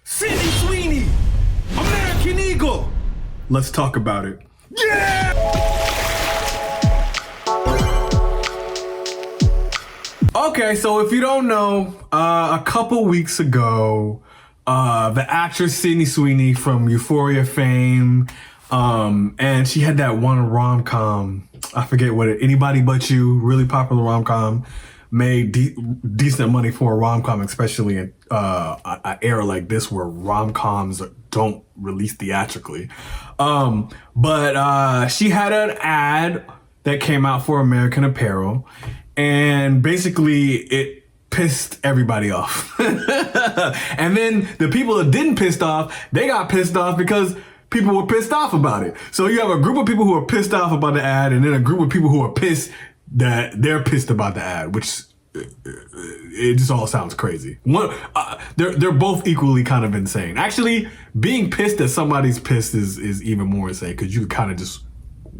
Sidney Sweeney, American Eagle. Let's talk about it. Yeah! Okay, so if you don't know, a couple weeks ago, the actress Sidney Sweeney from Euphoria fame, and she had that one rom-com, I forget what it, Anybody But You, really popular rom-com, made decent money for a rom-com, especially in an era like this where rom-coms don't release theatrically. But she had an ad that came out for American Apparel, and basically it pissed everybody off. And then the people that didn't pissed off, they got pissed off because people were pissed off about it. So you have a group of people who are pissed off about the ad, and then a group of people who are pissed that they're pissed about the ad, which it just all sounds crazy. They're both equally kind of insane. Actually, being pissed that somebody's pissed is even more insane, because you kind of just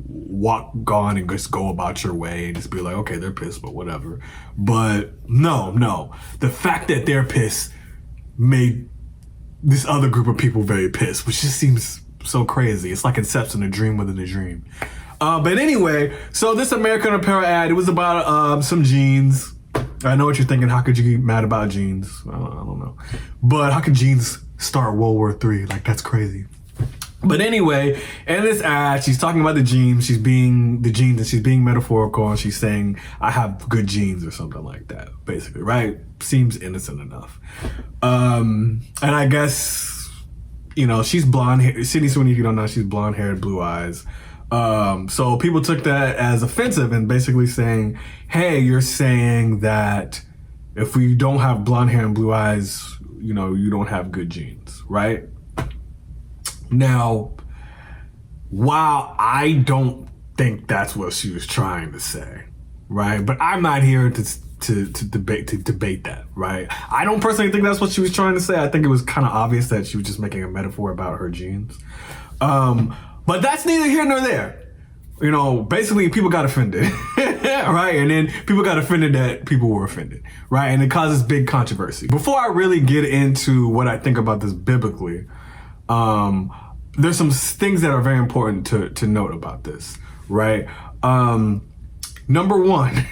walk on and just go about your way and just be like, okay, they're pissed, but whatever. But no, the fact that they're pissed made this other group of people very pissed, which just seems so crazy. It's like Inception, a dream within a dream. But anyway, so this American Apparel ad, it was about some jeans. I know what you're thinking. How could you get mad about jeans? I don't know. But how could jeans start World War III? Like, that's crazy. But anyway, in this ad, she's talking about the jeans. She's being metaphorical, and she's saying, I have good genes or something like that, basically, right? Seems innocent enough. And I guess, you know, she's blonde hair. Sidney Sweeney, if you don't know, she's blonde haired, blue eyes. So people took that as offensive and basically saying, hey, you're saying that if we don't have blonde hair and blue eyes, you know, you don't have good genes, right? Now, while I don't think that's what she was trying to say, right? But I'm not here to debate that, right? I don't personally think that's what she was trying to say. I think it was kind of obvious that she was just making a metaphor about her genes. But that's neither here nor there. You know, basically people got offended, right? And then people got offended that people were offended, right? And it causes big controversy. Before I really get into what I think about this biblically, there's some things that are very important to note about this, right? Number one,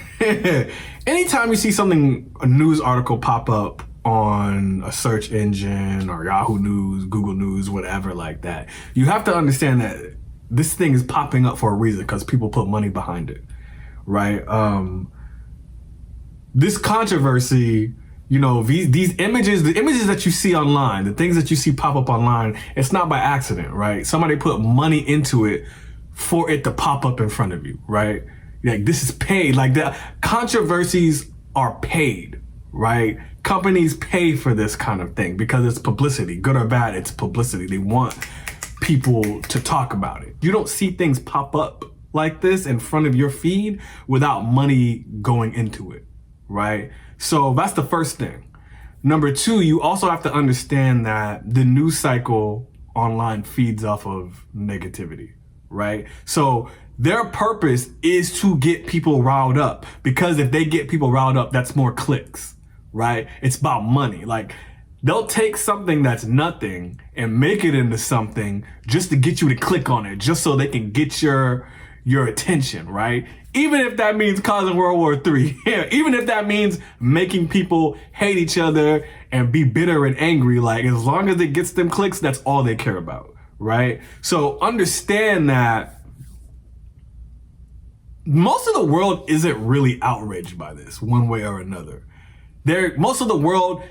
anytime you see a news article pop up on a search engine or Yahoo News, Google News, whatever like that, you have to understand that this thing is popping up for a reason, because people put money behind it, right? This controversy, you know, these images, the images that you see online, the things that you see pop up online, it's not by accident, right? Somebody put money into it for it to pop up in front of you, right? Like, this is paid. Like, the controversies are paid, right? Companies pay for this kind of thing because it's publicity. Good or bad, it's publicity. They want people to talk about it. You don't see things pop up like this in front of your feed without money going into it, right? So that's the first thing. Number two, you also have to understand that the news cycle online feeds off of negativity, right? So their purpose is to get people riled up, because if they get people riled up, that's more clicks, right? It's about money. Like, they'll take something that's nothing and make it into something just to get you to click on it, just so they can get your attention, right? Even if that means causing World War III, even if that means making people hate each other and be bitter and angry, like, as long as it gets them clicks, that's all they care about, right? So understand that most of the world isn't really outraged by this one way or another. Most of the world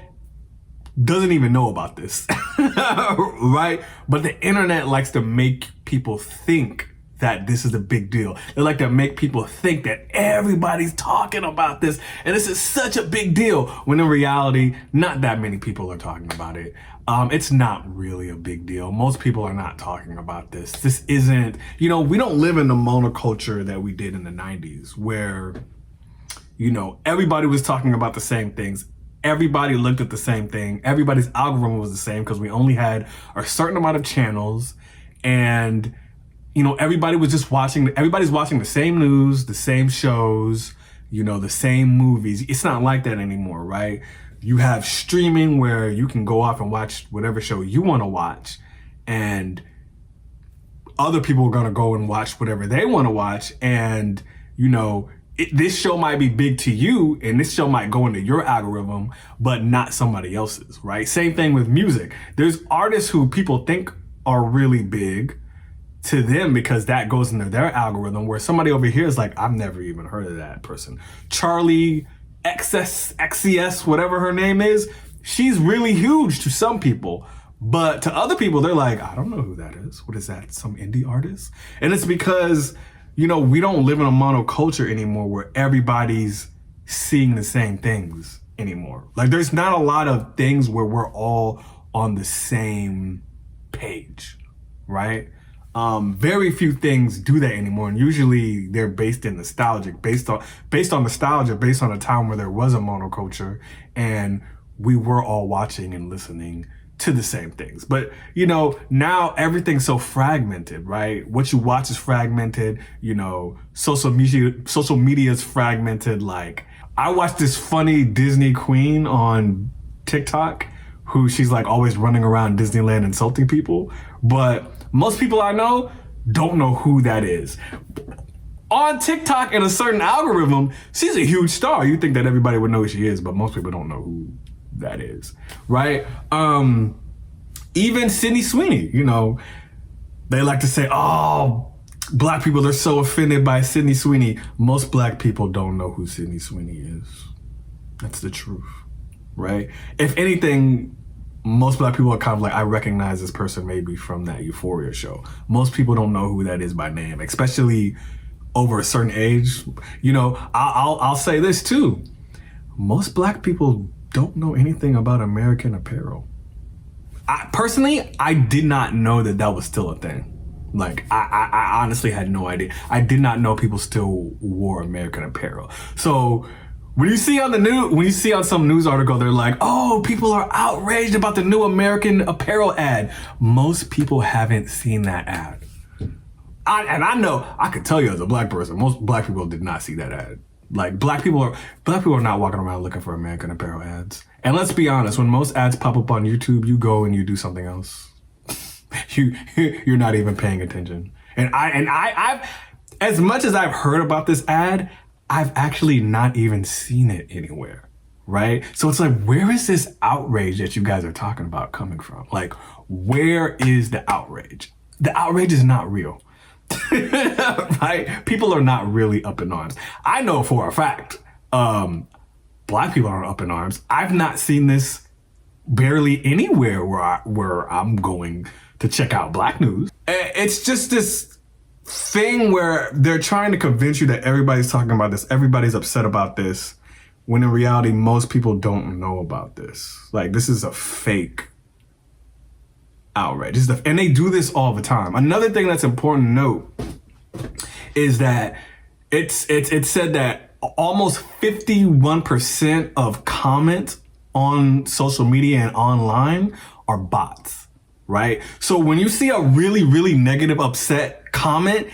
doesn't even know about this, right? But the internet likes to make people think that this is a big deal. They like to make people think that everybody's talking about this and this is such a big deal, when in reality, not that many people are talking about it. It's not really a big deal. Most people are not talking about this. This isn't, you know, we don't live in the monoculture that we did in the 90s, where, you know, everybody was talking about the same things. Everybody looked at the same thing. Everybody's algorithm was the same, because we only had a certain amount of channels, and, you know, everybody's watching the same news, the same shows, the same movies. It's not like that anymore, right? You have streaming where you can go off and watch whatever show you want to watch, and other people are going to go and watch whatever they want to watch. And, this show might be big to you, and this show might go into your algorithm, but not somebody else's, right? Same thing with music. There's artists who people think are really big to them because that goes into their algorithm, where somebody over here is like, I've never even heard of that person. Charlie XCS, whatever her name is, she's really huge to some people. But to other people, they're like, I don't know who that is. What is that? Some indie artist? And it's because, we don't live in a monoculture anymore where everybody's seeing the same things anymore. Like, there's not a lot of things where we're all on the same page, right? Very few things do that anymore, and usually they're based in nostalgic, based on nostalgia, based on a time where there was a monoculture and we were all watching and listening to the same things. But now everything's so fragmented, right? What you watch is fragmented. Social media is fragmented. Like, I watched this funny Disney queen on TikTok who she's like always running around Disneyland insulting people, but most people I know don't know who that is. On TikTok, in a certain algorithm, she's a huge star. You think that everybody would know who she is, but most people don't know who that is, right? Even Sidney Sweeney, they like to say, oh, black people are so offended by Sidney Sweeney. Most black people don't know who Sidney Sweeney is. That's the truth, right? If anything, most black people are kind of like, I recognize this person maybe from that Euphoria show. Most people don't know who that is by name, especially over a certain age. I'll say this too. Most black people don't know anything about American Apparel. Personally, I did not know that was still a thing. Like, I honestly had no idea. I did not know people still wore American Apparel. So when you see on some news article, they're like, oh, people are outraged about the new American Apparel ad. Most people haven't seen that ad. I know, I could tell you as a black person, most black people did not see that ad. Like, black people are not walking around looking for American Apparel ads. And let's be honest, when most ads pop up on YouTube, you go and you do something else. You're not even paying attention. And I've, as much as I've heard about this ad, I've actually not even seen it anywhere, right? So it's like, where is this outrage that you guys are talking about coming from? Like, where is the outrage? The outrage is not real. Right? People are not really up in arms. I know for a fact, black people aren't up in arms. I've not seen this barely anywhere where I'm going to check out black news. It's just this thing where they're trying to convince you that everybody's talking about this, everybody's upset about this, when in reality, most people don't know about this. Like, this is a fake outrage. And they do this all the time. Another thing that's important to note is that it's said that almost 51% of comments on social media and online are bots, right? So when you see a really, really negative, upset comment,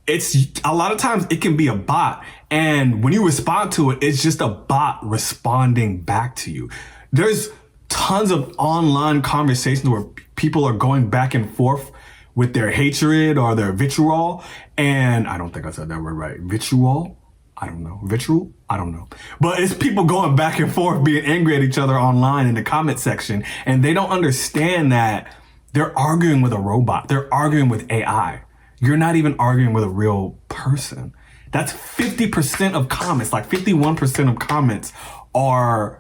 it's a lot of times it can be a bot. And when you respond to it, it's just a bot responding back to you. There's tons of online conversations where people are going back and forth with their hatred or their vitriol. And I don't think I said that word right. Vitriol? I don't know. Vitriol? I don't know. But it's people going back and forth, being angry at each other online in the comment section. And they don't understand that they're arguing with a robot. They're arguing with AI. You're not even arguing with a real person. That's 50% of comments, like 51% of comments are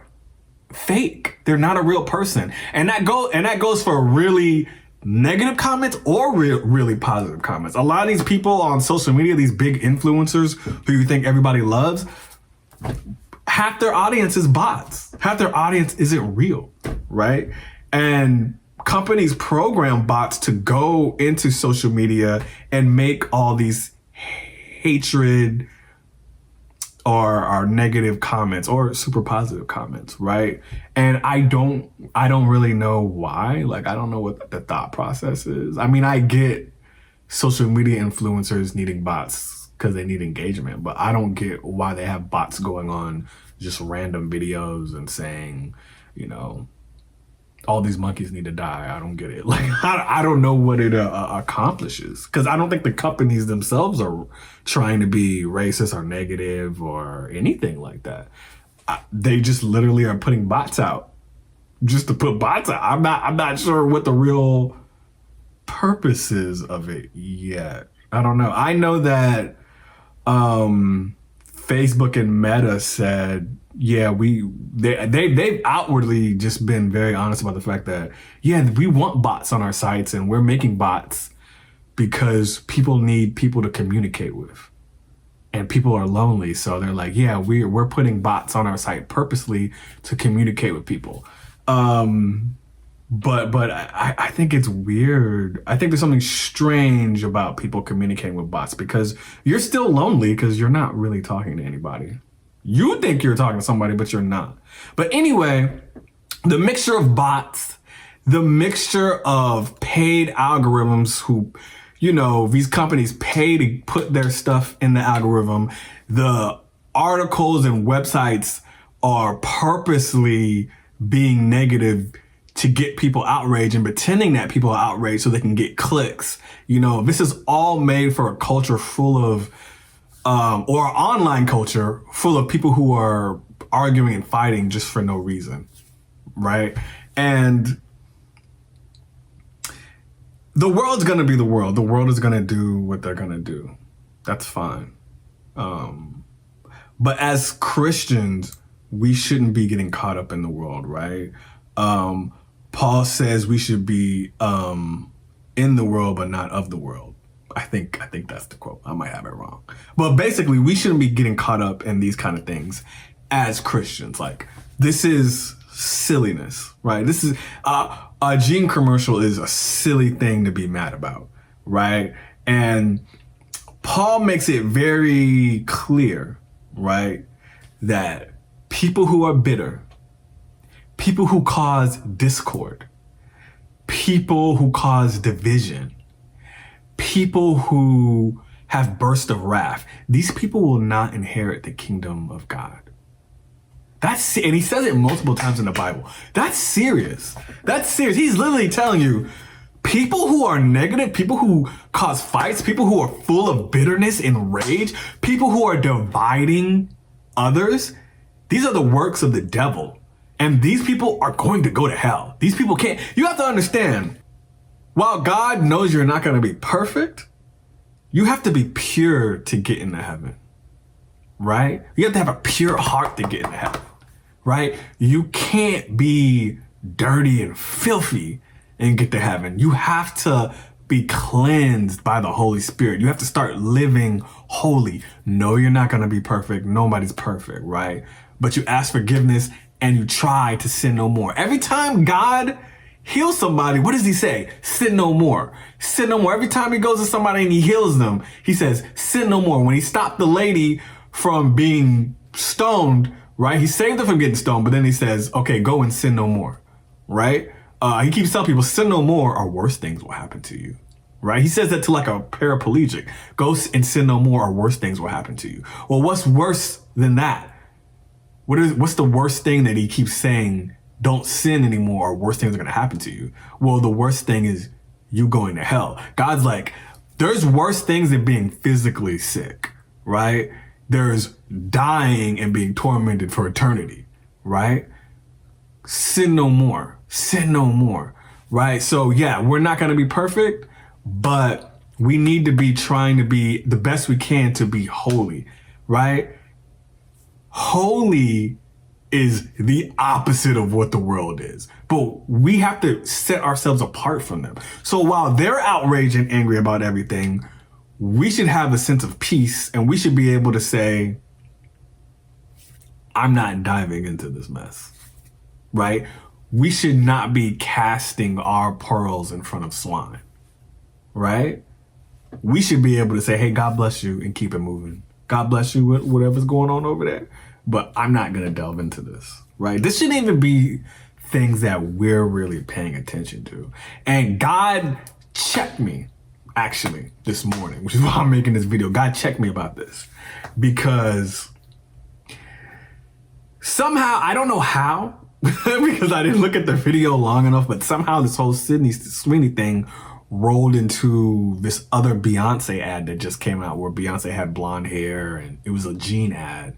fake. They're not a real person. And that goes for really negative comments or really positive comments. A lot of these people on social media, these big influencers who you think everybody loves, half their audience is bots. Half their audience isn't real, right? And companies program bots to go into social media and make all these hatred or negative comments or super positive comments, right? And I don't really know why. Like, I don't know what the thought process is. I mean, I get social media influencers needing bots because they need engagement. But I don't get why they have bots going on just random videos and saying, you know, all these monkeys need to die. I don't get it. Like, I don't know what it accomplishes, because I don't think the companies themselves are trying to be racist or negative or anything like that. They just literally are putting bots out just to put bots out. I'm not sure what the real purpose is of it yet. I don't know. I know that Facebook and Meta said, yeah, they've outwardly just been very honest about the fact that, yeah, we want bots on our sites and we're making bots because people need people to communicate with. And people are lonely, so they're like, yeah, we're putting bots on our site purposely to communicate with people. But I think it's weird. I think there's something strange about people communicating with bots, because you're still lonely because you're not really talking to anybody. You think you're talking to somebody, but you're not. But anyway, the mixture of bots, the mixture of paid algorithms who, you know, these companies pay to put their stuff in the algorithm. The articles and websites are purposely being negative to get people outraged and pretending that people are outraged so they can get clicks. You know, this is all made for a culture full of, or an online culture full of people who are arguing and fighting just for no reason, right? And the world's gonna be the world. The world is gonna do what they're gonna do. That's fine. But as Christians, we shouldn't be getting caught up in the world, right? Paul says we should be in the world, but not of the world. I think that's the quote. I might have it wrong. But basically, we shouldn't be getting caught up in these kind of things as Christians. Like, this is silliness, right? This is a Gene commercial is a silly thing to be mad about, right? And Paul makes it very clear, right, that people who are bitter, people who cause discord, people who cause division, people who have bursts of wrath, these people will not inherit the kingdom of God. And he says it multiple times in the Bible. That's serious. That's serious. He's literally telling you, people who are negative, people who cause fights, people who are full of bitterness and rage, people who are dividing others, these are the works of the devil. And these people are going to go to hell. These people can't. You have to understand, while God knows you're not going to be perfect, you have to be pure to get into heaven, right? You have to have a pure heart to get into heaven, right? You can't be dirty and filthy and get to heaven. You have to be cleansed by the Holy Spirit. You have to start living holy. No, you're not going to be perfect. Nobody's perfect, right? But you ask forgiveness and you try to sin no more. Every time God heals somebody, what does he say? Sin no more. Sin no more. Every time he goes to somebody and he heals them, he says, sin no more. When he stopped the lady from being stoned, right? He saved her from getting stoned, but then he says, okay, go and sin no more, right? He keeps telling people, sin no more or worse things will happen to you, right? He says that to like a paraplegic. Go and sin no more or worse things will happen to you. Well, what's worse than that? What's the worst thing that he keeps saying, don't sin anymore or worse things are going to happen to you? Well, the worst thing is you going to hell. God's like, there's worse things than being physically sick, right? There's dying and being tormented for eternity, right? Sin no more. Sin no more, right? So yeah, we're not going to be perfect, but we need to be trying to be the best we can to be holy, right? Holy is the opposite of what the world is. But we have to set ourselves apart from them. So while they're outraged and angry about everything, we should have a sense of peace and we should be able to say, I'm not diving into this mess, right? We should not be casting our pearls in front of swine, right? We should be able to say, hey, God bless you, and keep it moving. God bless you with whatever's going on over there. But I'm not going to delve into this, right? This shouldn't even be things that we're really paying attention to. And God checked me. actually, this morning, which is why I'm making this video. God checked me about this. Because somehow, I don't know how, because I didn't look at the video long enough, but somehow this whole Sidney Sweeney thing rolled into this other Beyonce ad that just came out where Beyonce had blonde hair and it was a jean ad.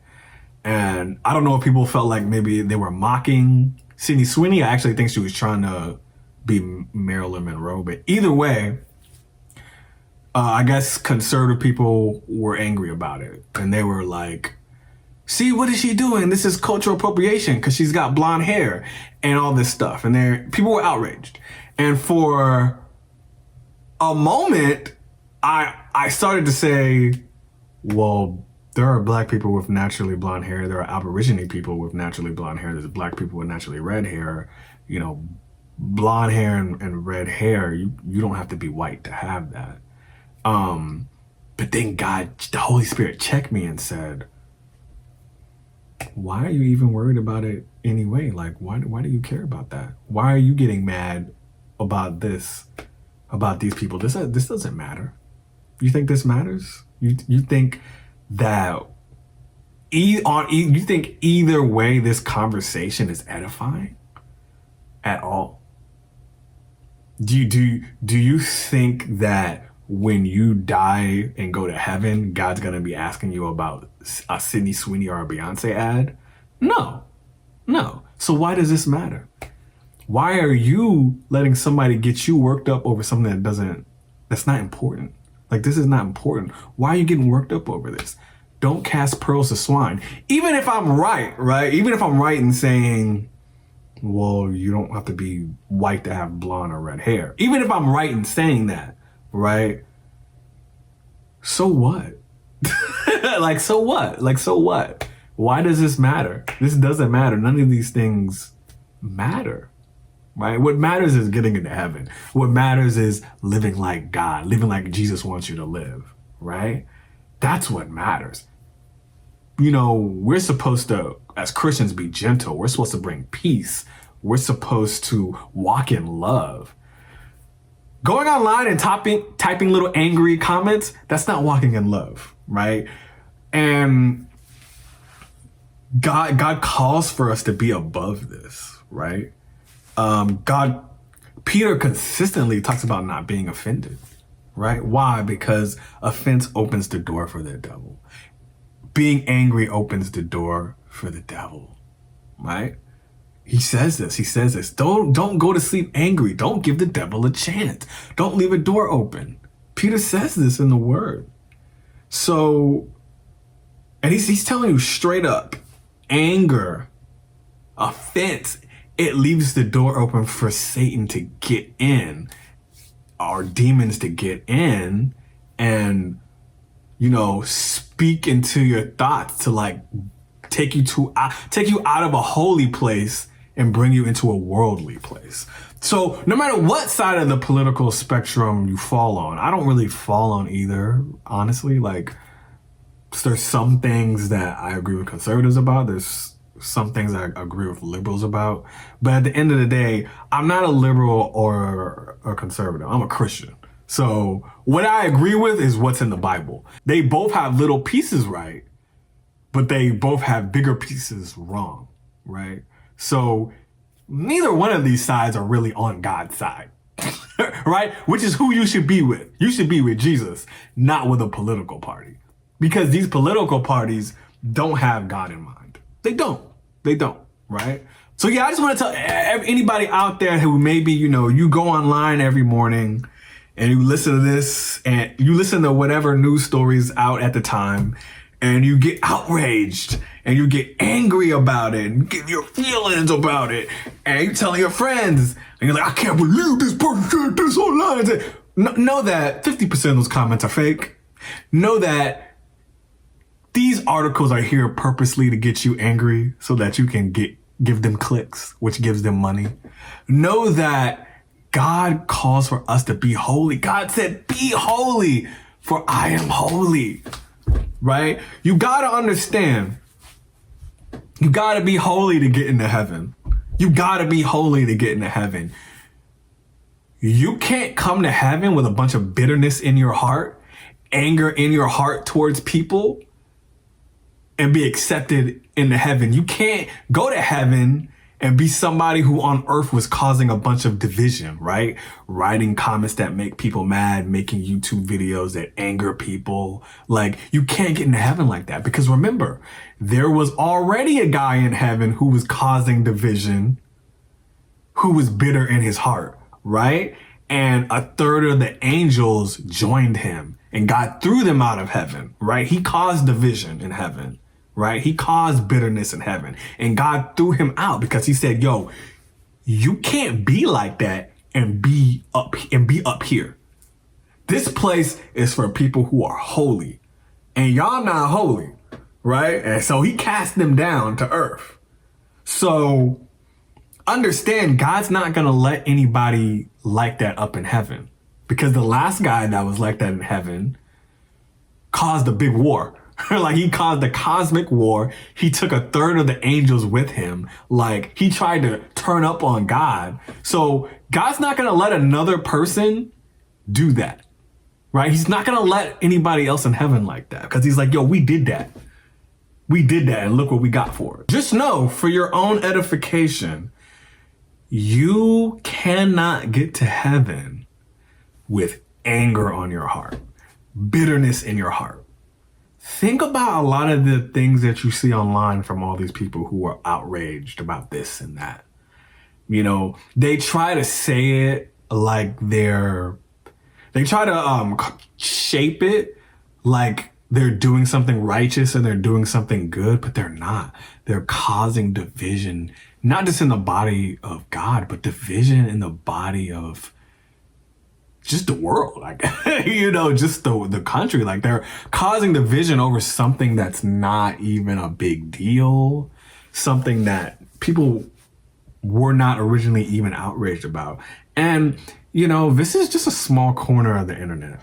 And I don't know if people felt like maybe they were mocking Sidney Sweeney. I actually think she was trying to be Marilyn Monroe, but either way, I guess conservative people were angry about it. And they were like, see, what is she doing? This is cultural appropriation because she's got blonde hair and all this stuff. And people were outraged. And for a moment, I started to say, well, there are black people with naturally blonde hair. There are Aborigine people with naturally blonde hair. There's black people with naturally red hair. You know, blonde hair and red hair, you don't have to be white to have that. But then God, the Holy Spirit checked me and said, why are you even worried about it anyway? Like, why do you care about that? Why are you getting mad about this, about these people? This doesn't matter. You think this matters? You think that you think either way this conversation is edifying at all? Do you think that when you die and go to heaven, God's gonna be asking you about a Sidney Sweeney or a Beyonce ad? No. So why does this matter? Why are you letting somebody get you worked up over something that's not important? Like, this is not important. Why are you getting worked up over this? Don't cast pearls to swine. Even if I'm right? Even if I'm right in saying, well, you don't have to be white to have blonde or red hair. Even if I'm right in saying that, right? So what? So what? Why does this matter? This doesn't matter. None of these things matter, right? What matters is getting into heaven. What matters is living like God, living like Jesus wants you to live, right? That's what matters. You know, we're supposed to, as Christians, be gentle. We're supposed to bring peace. We're supposed to walk in love. Going online and typing little angry comments, that's not walking in love, right? And God calls for us to be above this, right? Peter consistently talks about not being offended, right? Why? Because offense opens the door for the devil. Being angry opens the door for the devil, right? He says this. Don't go to sleep angry. Don't give the devil a chance. Don't leave a door open. Peter says this in the word. So, and he's telling you straight up, anger, offense, it leaves the door open for Satan to get in, or demons to get in and, you know, speak into your thoughts to like take you out of a holy place and bring you into a worldly place. So no matter what side of the political spectrum you fall on, I don't really fall on either, honestly. Like, there's some things that I agree with conservatives about. There's some things I agree with liberals about. But at the end of the day, I'm not a liberal or a conservative. I'm a Christian. So what I agree with is what's in the Bible. They both have little pieces right, but they both have bigger pieces wrong, right? So neither one of these sides are really on God's side, right? Which is who you should be with. You should be with Jesus, not with a political party. Because these political parties don't have God in mind. They don't, right? So yeah, I just want to tell anybody out there who maybe, you know, you go online every morning and you listen to this and you listen to whatever news stories out at the time and you get outraged and you get angry about it and get your feelings about it and you're telling your friends and you're like, I can't believe this person said this online. Know that 50% of those comments are fake. Know that these articles are here purposely to get you angry so that you can give them clicks, which gives them money. Know that God calls for us to be holy. God said, be holy, for I am holy, right? You gotta understand, you gotta be holy to get into heaven. You gotta be holy to get into heaven. You can't come to heaven with a bunch of bitterness in your heart, anger in your heart towards people, and be accepted into heaven. You can't go to heaven and be somebody who on earth was causing a bunch of division, right? Writing comments that make people mad, making YouTube videos that anger people. Like, you can't get into heaven like that, because remember, there was already a guy in heaven who was causing division, who was bitter in his heart, right? And a third of the angels joined him, and God threw them out of heaven, right? He caused division in heaven, right? He caused bitterness in heaven, and God threw him out because he said, yo, you can't be like that and be up here. This place is for people who are holy, and y'all not holy, right? And so he cast them down to earth. So understand, God's not going to let anybody like that up in heaven, because the last guy that was like that in heaven caused a big war. Like, he caused a cosmic war. He took a third of the angels with him. Like, he tried to turn up on God. So God's not going to let another person do that, right? He's not going to let anybody else in heaven like that, because he's like, yo, we did that. We did that, and look what we got for it. Just know, for your own edification, you cannot get to heaven with anger on your heart, bitterness in your heart. Think about a lot of the things that you see online from all these people who are outraged about this and that. You know, they try to say it like they try to shape it like they're doing something righteous and they're doing something good, but they're not. They're causing division, not just in the body of God, but division in the body of just the world, like, you know, just the country. Like, they're causing division over something that's not even a big deal, something that people were not originally even outraged about. And, you know, this is just a small corner of the internet.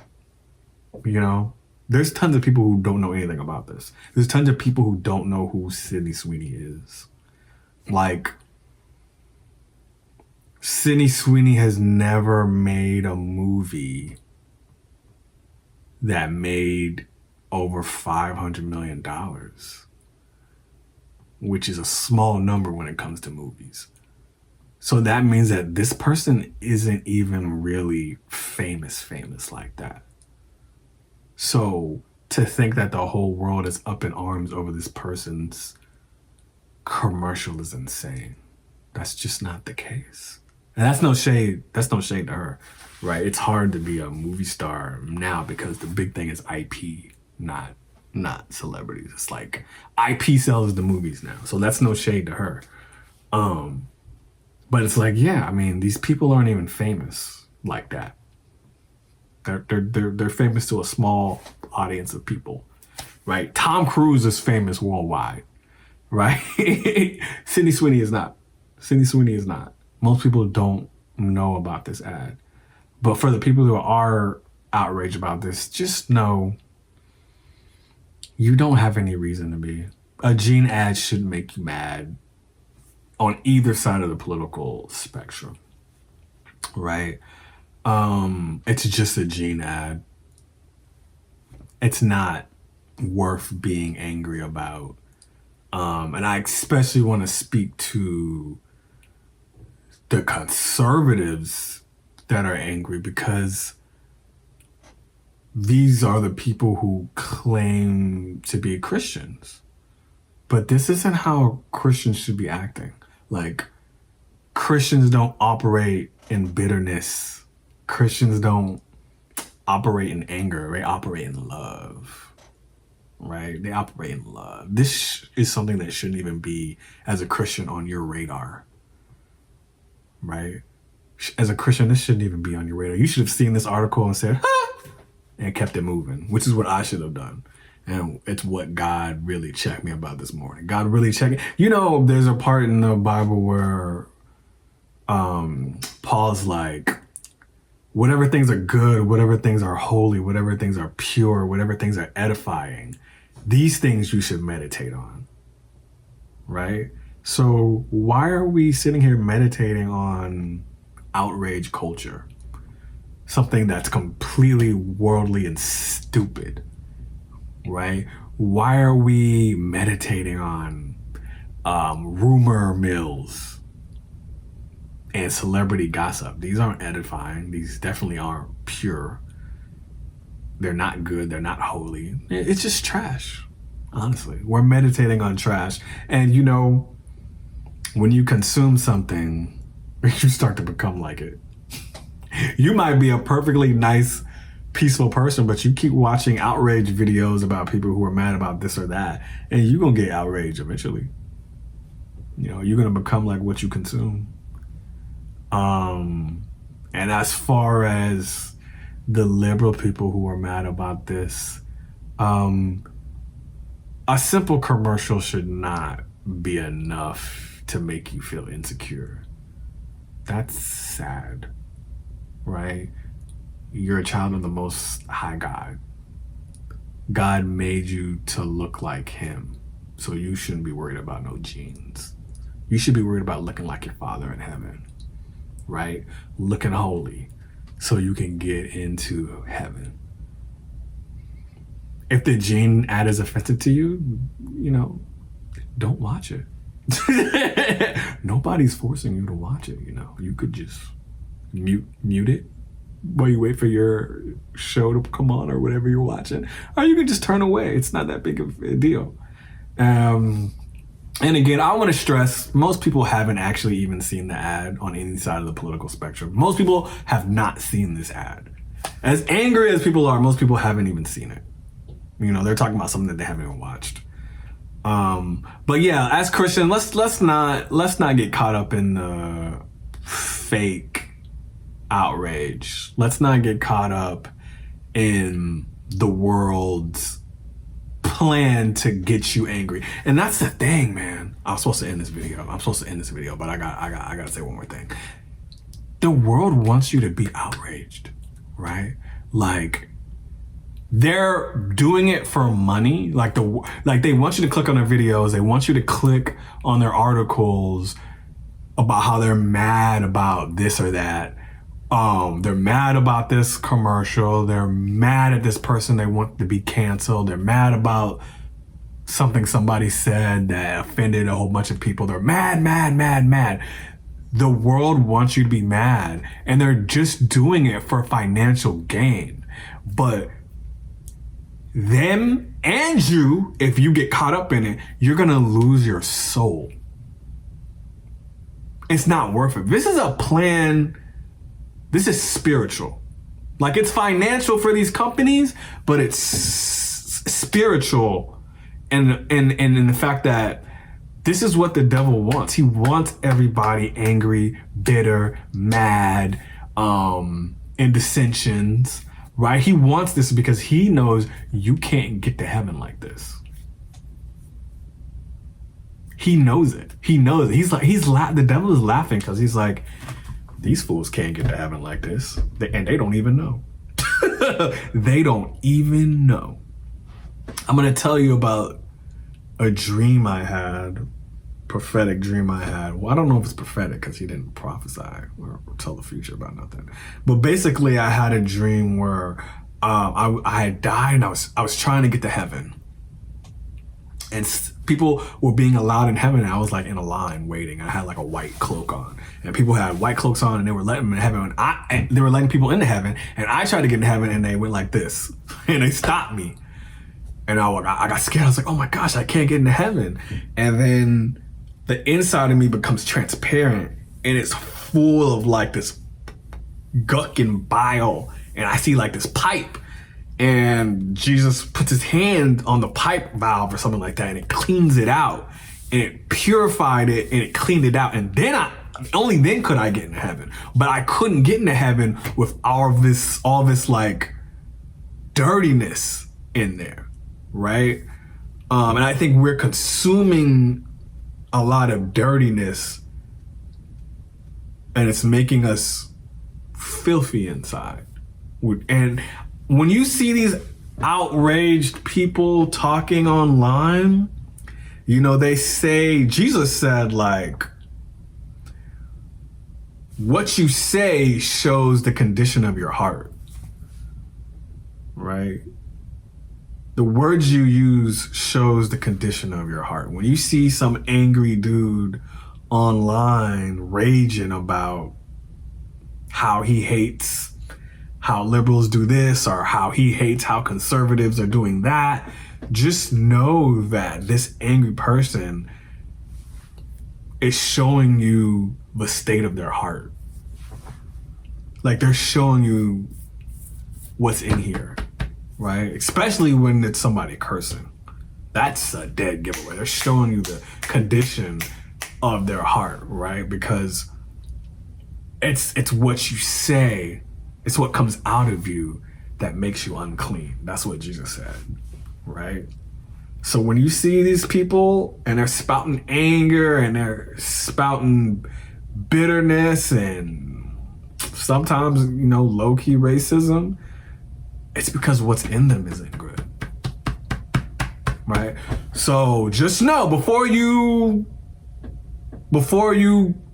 You know, there's tons of people who don't know anything about this. There's tons of people who don't know who Sidney Sweeney is. Like, Sidney Sweeney has never made a movie that made over $500 million, which is a small number when it comes to movies. So that means that this person isn't even really famous like that. So to think that the whole world is up in arms over this person's commercial is insane. That's just not the case. And that's no shade to her, right? It's hard to be a movie star now because the big thing is IP, not celebrities. It's like IP sells the movies now. So that's no shade to her. But it's like, yeah, I mean, these people aren't even famous like that. They're famous to a small audience of people, right? Tom Cruise is famous worldwide, right? Sidney Sweeney is not. Most people don't know about this ad. But for the people who are outraged about this, just know you don't have any reason to be. A Gene ad shouldn't make you mad on either side of the political spectrum, right? It's just a Gene ad. It's not worth being angry about. And I especially want to speak to the conservatives that are angry, because these are the people who claim to be Christians. But this isn't how Christians should be acting. Like, Christians don't operate in bitterness. Christians don't operate in anger. They operate in love, right? They operate in love. This is something that shouldn't even be, as a Christian, on your radar, right? As a Christian, this shouldn't even be on your radar. You should have seen this article and said, ah, and kept it moving, which is what I should have done. And it's what God really checked me about this morning. God really checked. You know, there's a part in the Bible where Paul's like, whatever things are good, whatever things are holy, whatever things are pure, whatever things are edifying, these things you should meditate on, right? So why are we sitting here meditating on outrage culture? something that's completely worldly and stupid, right? Why are we meditating on rumor mills and celebrity gossip? These aren't edifying. These definitely aren't pure. They're not good. They're not holy. It's just trash, honestly. We're meditating on trash. And you know, when you consume something, you start to become like it. You might be a perfectly nice, peaceful person, but you keep watching outrage videos about people who are mad about this or that, and you're going to get outraged eventually. You know, you're going to become like what you consume. And as far as the liberal people who are mad about this, a simple commercial should not be enough to make you feel insecure. That's sad, right? You're a child of the Most High God. God made you to look like him, so you shouldn't be worried about no genes. You should be worried about looking like your Father in heaven, right? Looking holy, so you can get into heaven. If the gene ad is offensive to you, you know, don't watch it. Nobody's forcing you to watch it, you know. You could just mute it while you wait for your show to come on or whatever you're watching, or you can just turn away. It's not that big of a deal. And again, I want to stress, most people haven't actually even seen the ad on any side of the political spectrum. Most people have not seen this ad. As angry as people are, most people haven't even seen it. You know, they're talking about something that they haven't even watched. But yeah, as Christian, let's not get caught up in the fake outrage. Let's not get caught up in the world's plan to get you angry. And that's the thing, man. I'm supposed to end this video, but I gotta say one more thing. The world wants you to be outraged, right? Like, they're doing it for money. Like they want you to click on their videos. They want you to click on their articles about how they're mad about this or that. They're mad about this commercial. They're mad at this person they want to be canceled. They're mad about something somebody said that offended a whole bunch of people. They're mad. The world wants you to be mad, and they're just doing it for financial gain. But them and you, if you get caught up in it, you're gonna lose your soul. It's not worth it. This is a plan. This is spiritual. Like, it's financial for these companies, but it's spiritual. And in the fact that this is what the devil wants. He wants everybody angry, bitter, mad, in dissensions, right? He wants this because he knows you can't get to heaven like this. He knows it. He knows it. The devil is laughing because he's like, these fools can't get to heaven like this. And they don't even know. They don't even know. I'm going to tell you about a dream I had, prophetic dream I had. Well, I don't know if it's prophetic because he didn't prophesy or tell the future about nothing. But basically, I had a dream where I had died and I was trying to get to heaven. And people were being allowed in heaven, and I was like in a line waiting. I had like a white cloak on, and people had white cloaks on, and they were letting them in heaven. And they were letting people into heaven, and I tried to get in heaven, and they went like this, and they stopped me. And I got scared. I was like, oh my gosh, I can't get into heaven. And then the inside of me becomes transparent, and it's full of like this guck and bile, and I see like this pipe. And Jesus puts his hand on the pipe valve or something like that, and it cleans it out, and it purified it, and it cleaned it out. And then only then could I get into heaven. But I couldn't get into heaven with all this like dirtiness in there, right? And I think we're consuming a lot of dirtiness, and it's making us filthy inside. And when you see these outraged people talking online, you know, they say, Jesus said, like, what you say shows the condition of your heart, right? The words you use shows the condition of your heart. When you see some angry dude online raging about how he hates how liberals do this, or how he hates how conservatives are doing that, just know that this angry person is showing you the state of their heart. Like, they're showing you what's in here, right? Especially when it's somebody cursing. That's a dead giveaway. They're showing you the condition of their heart, right? Because it's what you say, it's what comes out of you that makes you unclean. That's what Jesus said, right? So when you see these people and they're spouting anger and they're spouting bitterness and sometimes, low-key racism, it's because what's in them isn't good, right? So just know, before you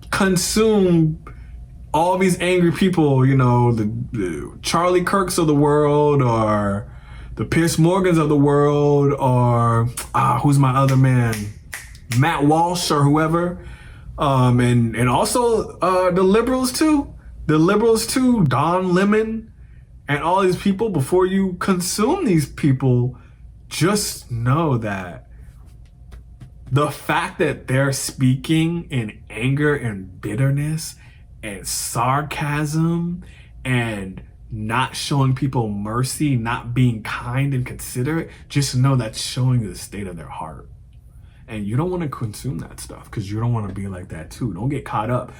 consume all these angry people, the Charlie Kirks of the world, or the Piers Morgans of the world, or who's my other man, Matt Walsh or whoever, and also the liberals too, Don Lemon, and all these people. Before you consume these people, just know that the fact that they're speaking in anger and bitterness and sarcasm and not showing people mercy, not being kind and considerate, just know that's showing you the state of their heart. And you don't want to consume that stuff, because you don't want to be like that too. Don't get caught up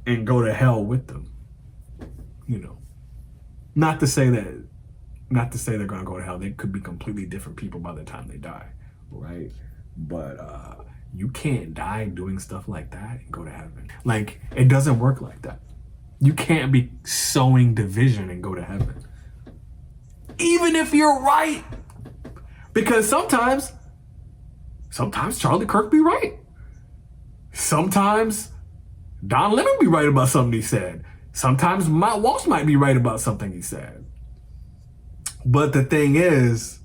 and go to hell with them. Not to say they're going to go to hell. They could be completely different people by the time they die, right? But you can't die doing stuff like that and go to heaven. Like, it doesn't work like that. You can't be sowing division and go to heaven, even if you're right. Because sometimes Charlie Kirk be right. Sometimes Don Lemon be right about something he said. Sometimes Matt Walsh might be right about something he said. But the thing is,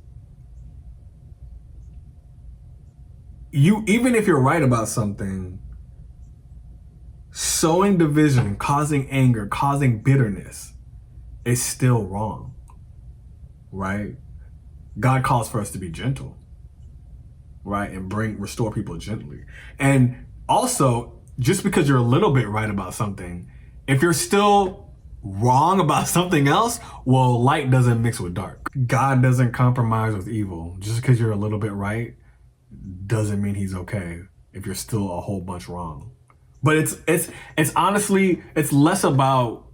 even if you're right about something, sowing division, causing anger, causing bitterness is still wrong, right? God calls for us to be gentle, right? And restore people gently. And also, just because you're a little bit right about something, if you're still wrong about something else, well, light doesn't mix with dark. God doesn't compromise with evil. Just because you're a little bit right doesn't mean he's okay if you're still a whole bunch wrong. But it's honestly, it's less about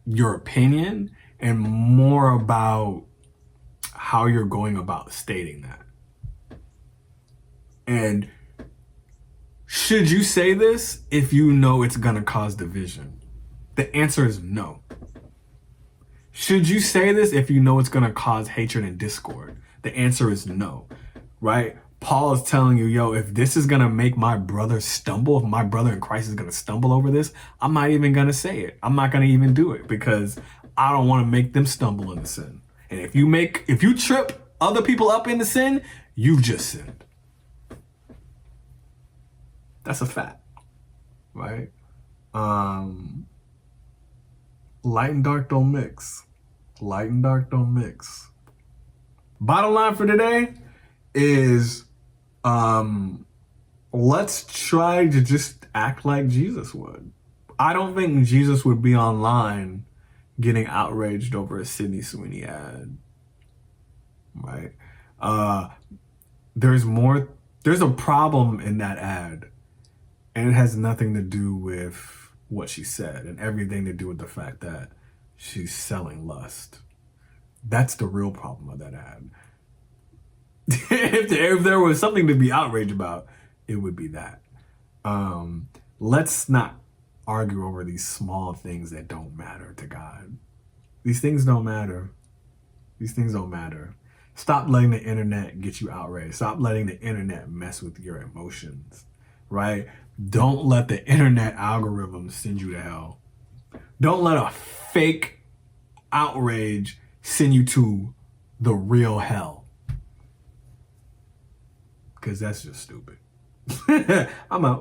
your opinion and more about how you're going about stating that. And should you say this if you know it's gonna cause division? The answer is no. Should you say this if you know it's gonna cause hatred and discord? The answer is no, right? Paul is telling you, if this is gonna make my brother stumble, if my brother in Christ is gonna stumble over this, I'm not even gonna say it. I'm not gonna even do it, because I don't wanna make them stumble into sin. And if you trip other people up into sin, you've just sinned. That's a fact, right? Light and dark don't mix. Light and dark don't mix. Bottom line for today is, let's try to just act like Jesus would. I don't think Jesus would be online getting outraged over a Sidney Sweeney ad, right? There's a problem in that ad, and it has nothing to do with what she said and everything to do with the fact that she's selling lust. That's the real problem of that ad. If there was something to be outraged about, it would be that. Let's not argue over these small things that don't matter to God. These things don't matter. These things don't matter. Stop letting the internet get you outraged. Stop letting the internet mess with your emotions, right? Don't let the internet algorithm send you to hell. Don't let a fake outrage send you to the real hell. Because that's just stupid. I'm out.